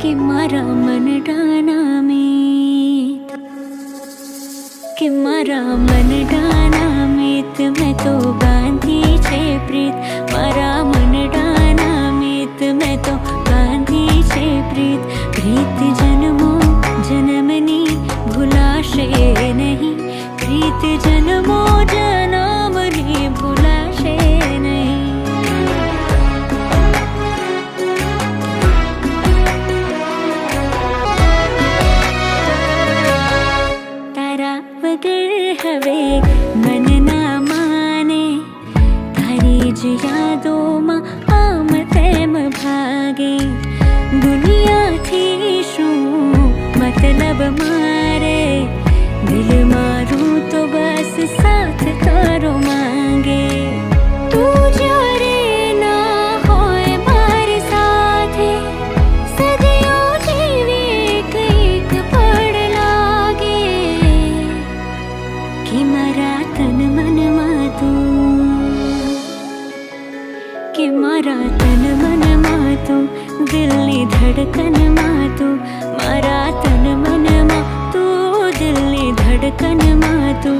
કે મારા મનડાના મીત, કે મારા મનડાના મીત, મેં તો બાંધી છે પ્રીત. મારા મનડાના મીત, મેં તો બાંધી છે પ્રીત. પ્રીત જન્મો જન્મની ભૂલાશે નહીં, પ્રીત જન્મો જન્મની ભૂલાશે નહીં. તારા વગર હવે મન ના માને, તારી જ યાદોમાં આમ તેમ ભાગે. દુનિયાથી શું મતલબ મારે, દિલ મારું તો બસ સાથ તારો માંગે. તું જ્યારે ના હોય મારી સાથે, સદીઓ જેવી કંઈક પડ લાગે. કે મારા તન મનમાં તું, કે મારા તન મનમાં તું, દિલની ધડકનમાં તું. મારા તન મનમાં તું, દિલની ધડકનમાં તું.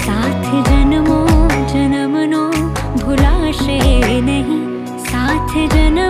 સાથ જન્મો જન્મનો ભૂલાશે નહીં, સાથ જન્મ